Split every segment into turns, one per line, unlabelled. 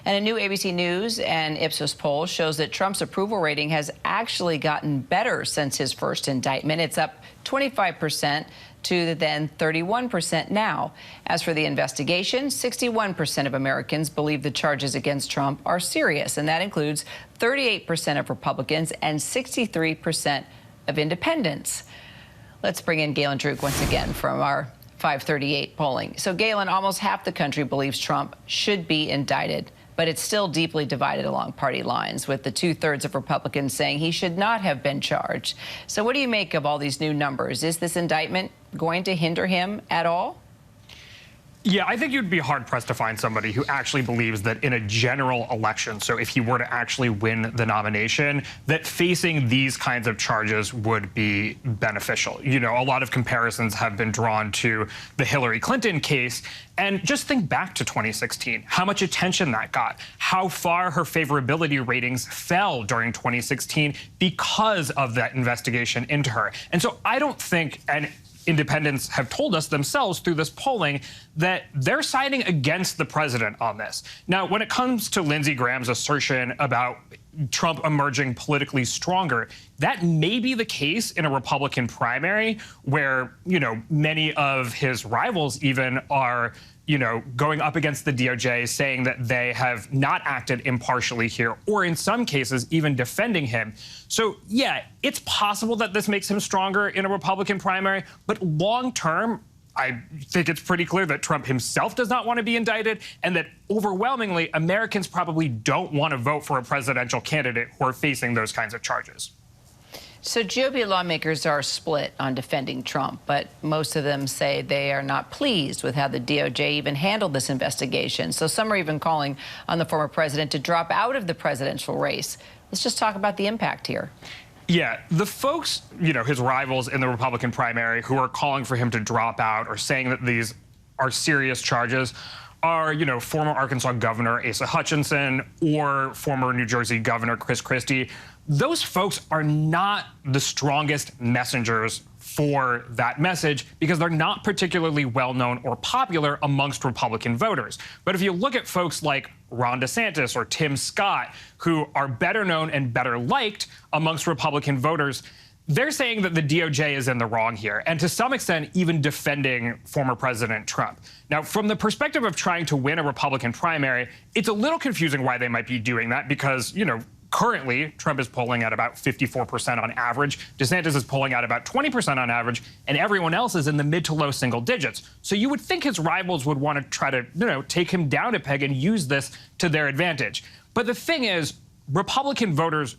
And a new ABC News and Ipsos poll shows that Trump's approval rating has actually gotten better since his first indictment. It's up 25% to then 31% now. As for the investigation, 61% of Americans believe the charges against Trump are serious, and that includes 38% of Republicans and 63% of independents. Let's bring in Galen Druk once again from our 538 polling. So, Galen, almost half the country believes Trump should be indicted, but it's still deeply divided along party lines, with the 2/3 of Republicans saying he should not have been charged. So what do you make of all these new numbers? Is this indictment going to hinder him at all?
Yeah, I think you'd be hard-pressed to find somebody who actually believes that in a general election, so if he were to actually win the nomination, that facing these kinds of charges would be beneficial. You know, a lot of comparisons have been drawn to the Hillary Clinton case, and just think back to 2016, how much attention that got, how far her favorability ratings fell during 2016 because of that investigation into her. And so I don't think, and independents have told us themselves through this polling, that they're siding against the president on this. Now, when it comes to Lindsey Graham's assertion about Trump emerging politically stronger, that may be the case in a Republican primary where, you know, many of his rivals even are, you know, going up against the DOJ, saying that they have not acted impartially here, or in some cases even defending him. So, yeah, it's possible that this makes him stronger in a Republican primary, but long term, I think it's pretty clear that Trump himself does not want to be indicted, and that overwhelmingly Americans probably don't want to vote for a presidential candidate who are facing those kinds of charges.
So GOP lawmakers are split on defending Trump, but most of them say they are not pleased with how the DOJ even handled this investigation. So some are even calling on the former president to drop out of the presidential race. Let's just talk about the impact here.
Yeah, the folks, you know, his rivals in the Republican primary who are calling for him to drop out or saying that these are serious charges are, you know, former Arkansas Governor Asa Hutchinson or former New Jersey Governor Chris Christie. Those folks are not the strongest messengers for that message because they're not particularly well-known or popular amongst Republican voters. But if you look at folks like Ron DeSantis or Tim Scott, who are better known and better liked amongst Republican voters, they're saying that the DOJ is in the wrong here, and to some extent, even defending former President Trump. Now, from the perspective of trying to win a Republican primary, it's a little confusing why they might be doing that because, you know, currently, Trump is polling at about 54% on average. DeSantis is polling at about 20% on average, and everyone else is in the mid to low single digits. So you would think his rivals would want to try to, you know, take him down a peg and use this to their advantage. But the thing is, Republican voters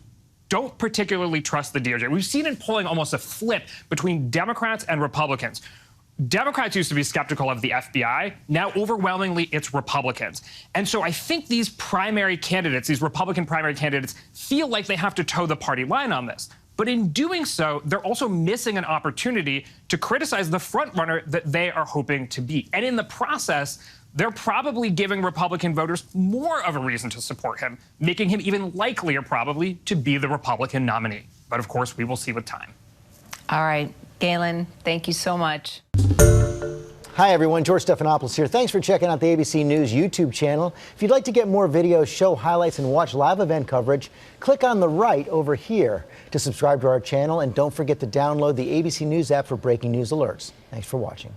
don't particularly trust the DOJ. We've seen in polling almost a flip between Democrats and Republicans. Democrats used to be skeptical of the FBI. Now, overwhelmingly, it's Republicans. And so I think these primary candidates, these Republican primary candidates, feel like they have to toe the party line on this. But in doing so, they're also missing an opportunity to criticize the frontrunner that they are hoping to be. And in the process, they're probably giving Republican voters more of a reason to support him, making him even likelier, probably, to be the Republican nominee. But of course, we will see with time.
All right, Galen, thank you so much.
Hi, everyone. George Stephanopoulos here. Thanks for checking out the ABC News YouTube channel. If you'd like to get more videos, show highlights, and watch live event coverage, click on the right over here to subscribe to our channel. And don't forget to download the ABC News app for breaking news alerts. Thanks for watching.